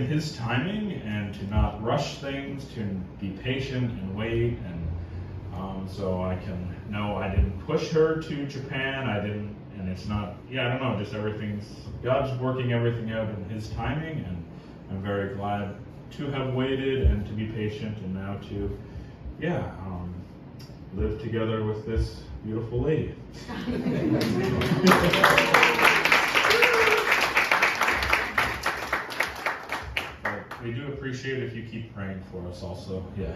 His timing and to not rush things, to be patient and wait, and so I can know I didn't push her to Japan. I didn't, and it's not. Yeah, I don't know. Just God's working everything out in His timing, and I'm very glad to have waited and to be patient, and now to, live together with this beautiful lady. We do appreciate if you keep praying for us also. Yeah.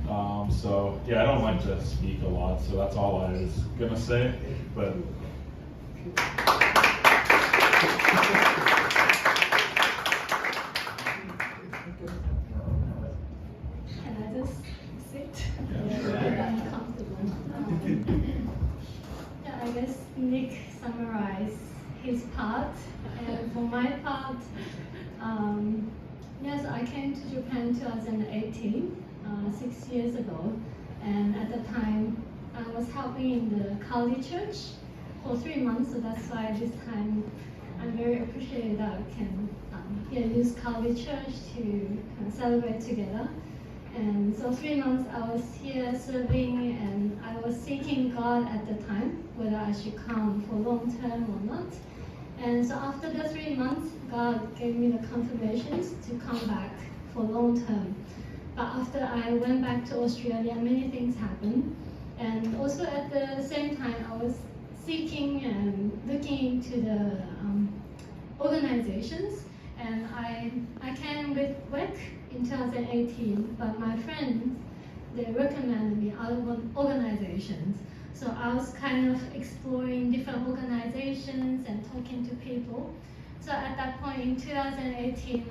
I don't like to speak a lot, so that's all I was gonna say. But can I just sit? Yeah. Comfortable. I guess Nick summarized his part, and for my part, yes, I came to Japan in 2018, 6 years ago, and at the time I was helping in the Kaori church for 3 months, so that's why this time I'm very appreciated that I can use Kaori church to celebrate together. And so 3 months I was here serving, and I was seeking God at the time, whether I should come for long term or not. And so after the 3 months, God gave me the confirmations to come back for long term. But after I went back to Australia, many things happened. And also at the same time, I was seeking and looking into the organizations. And I came with work in 2018, but my friends, they recommended me other organizations. So I was kind of exploring different organizations and talking to people. So at that point in 2018,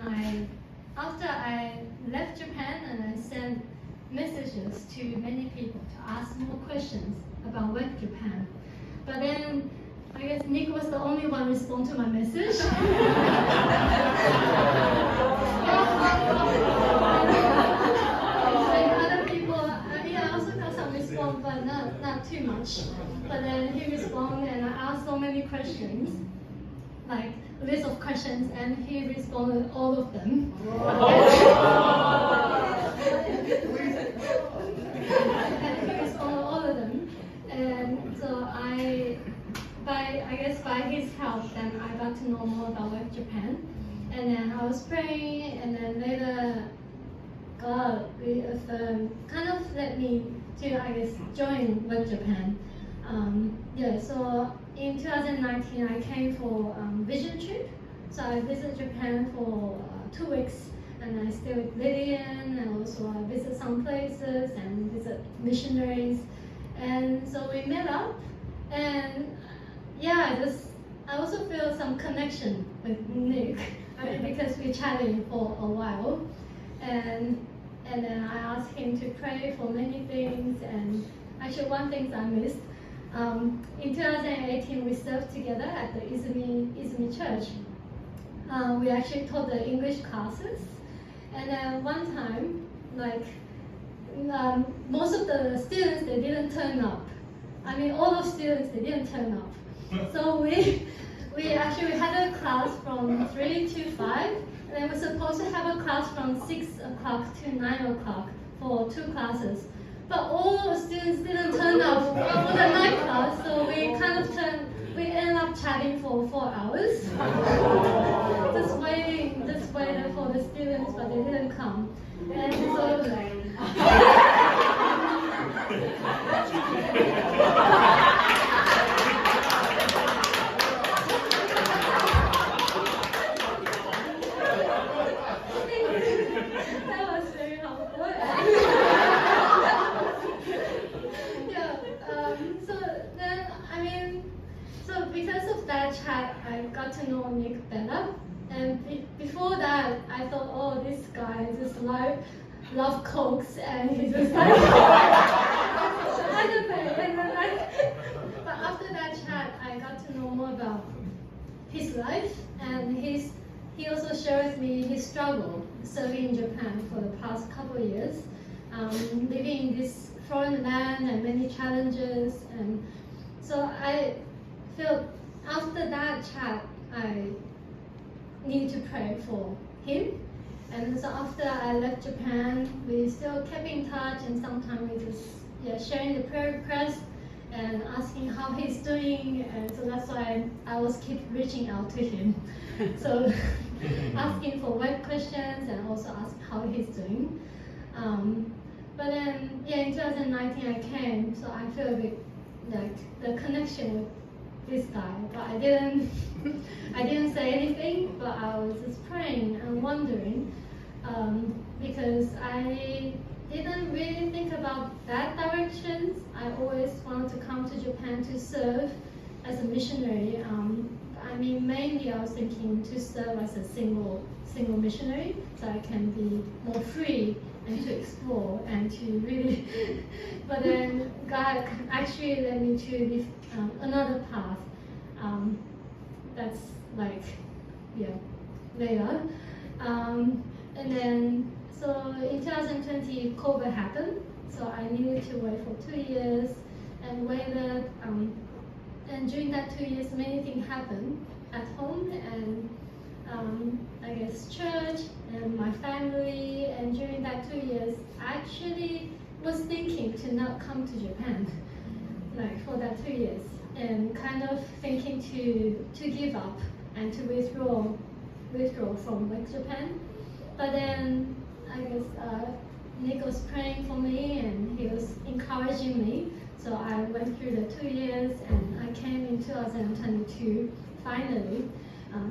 after I left Japan, and I sent messages to many people to ask more questions about Work Japan. But then I guess Nick was the only one respond to my message. But not too much. But then he responded, and I asked so many questions, like a list of questions, and he responded all of them. And he responded all of them. And so I guess by his help, then I got to know more about Work Japan. And then I was praying, and then later God kind of let me to, I guess, join Work Japan. So in 2019, I came for vision trip. So I visited Japan for 2 weeks, and I stayed with Lillian, and also I visit some places and visit missionaries. And so we met up, and I also feel some connection with Nick, because we chatted for a while. And then I asked him to pray for many things, and actually one thing I missed. In 2018, we served together at the Izumi Church. We actually taught the English classes, and then one time, most of the students, they didn't turn up. I mean, all of students, they didn't turn up. So we actually had a class from 3 to 5. And we're supposed to have a class from 6 o'clock to 9 o'clock for 2 classes. But all the students didn't turn up for the night class, so we ended up chatting for 4 hours. just waiting for the students, but they didn't come. And so chat, I got to know Nick better. And before that, I thought, oh, this guy just love cokes, and he just like other thing. And then but after that chat, I got to know more about his life, and he also shared with me his struggle serving in Japan for the past couple of years, living in this foreign land and many challenges. And so I feel after that chat, need to pray for him. And so after I left Japan, we still kept in touch, and sometimes we just sharing the prayer requests and asking how he's doing. And so that's why I was keep reaching out to him. So asking for web questions and also ask how he's doing. But then, in 2019 I came, so I feel a bit like the connection with this guy, but I didn't say anything, but I was just praying and wondering, because I didn't really think about that directions. I always wanted to come to Japan to serve as a missionary. Mainly I was thinking to serve as a single missionary, so I can be more free and to explore and to really. But then God actually led me to another path. That's like, later. And then, so in 2020, COVID happened. So I needed to wait for 2 years and waited. And during that 2 years, many things happened at home and I guess church and my family. And during that 2 years, I actually was thinking to not come to Japan, like for that 2 years, and kind of thinking to give up and to withdraw from Japan. But then I guess Nick was praying for me and he was encouraging me. So I went through the 2 years and I came in 2022, finally.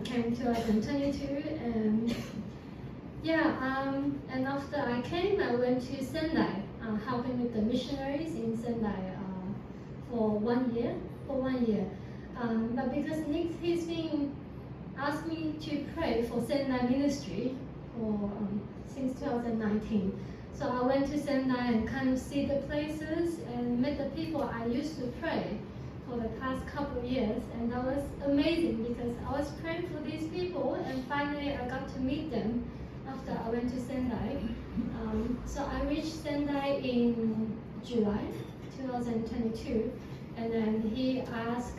Came in 2022 and and after I came, I went to Sendai, helping with the missionaries in Sendai for 1 year. But because Nick, he's been asked me to pray for Sendai ministry for since 2019. So I went to Sendai and kind of see the places and met the people I used to pray for the past couple of years, and that was amazing because I was praying for these people and finally I got to meet them after I went to Sendai. So I reached Sendai in July 2022, and then he asked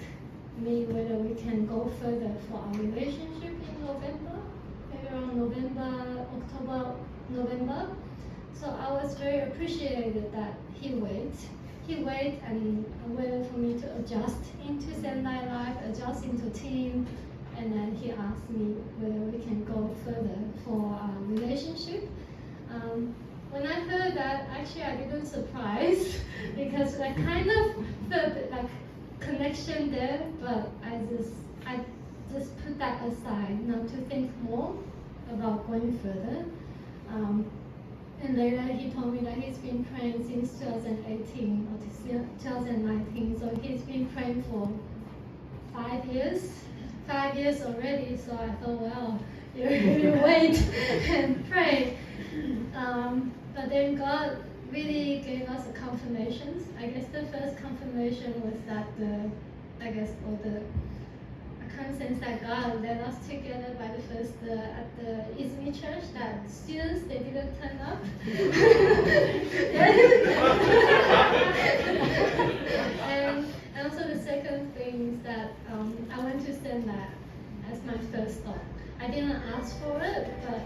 me whether we can go further for our relationship in November, maybe around November. So I was very appreciated that he waited and waited for me to adjust into Sendai life, adjust into team, and then he asked me whether we can go further for our relationship. When I heard that, actually I didn't surprise because I kind of felt like connection there, but I just put that aside, not to think more about going further. And later he told me that he's been praying since 2018 or 2019, so he's been praying for 5 years. 5 years already, so I thought, well, you really wait and pray. But then God really gave us the confirmations. I guess the first confirmation was that I can't sense that God led us together by the first at the Izumi church, that students, they didn't turn up. and also the second thing is that I went to Sendai as my first stop. I didn't ask for it, but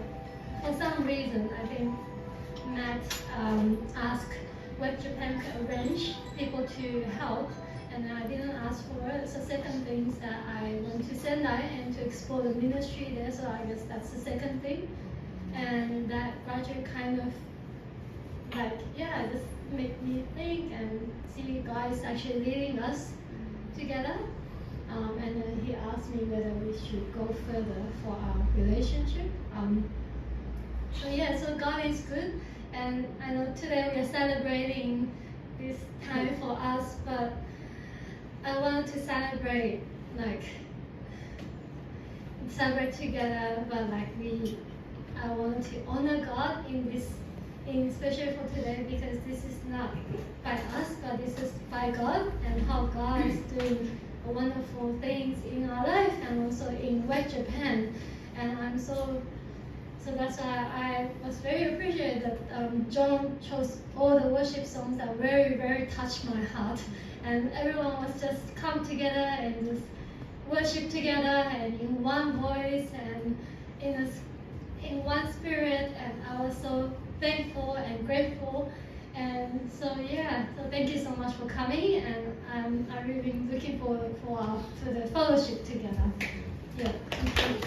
for some reason, I think Matt asked Web Japan to arrange people to help, and I didn't ask for it. So second thing is that I went to Sendai and to explore the ministry there, so I guess that's the second thing. And that gradually kind of just made me think and see God is actually leading us together. And then he asked me whether we should go further for our relationship. So God is good, and I know today we are celebrating this time for us, but I want to celebrate together, but I want to honor God in this, especially for today, because this is not by us, but this is by God, and how God is doing wonderful things in our life and also in West Japan. And I'm so that's why I was very appreciated that John chose all the worship songs that very, very touched my heart. And everyone was just come together and just worship together and in one voice. And in one spirit, and I was so thankful and grateful. And so yeah, so thank you so much for coming, and I'm really looking forward to the fellowship together. Yeah. Thank you.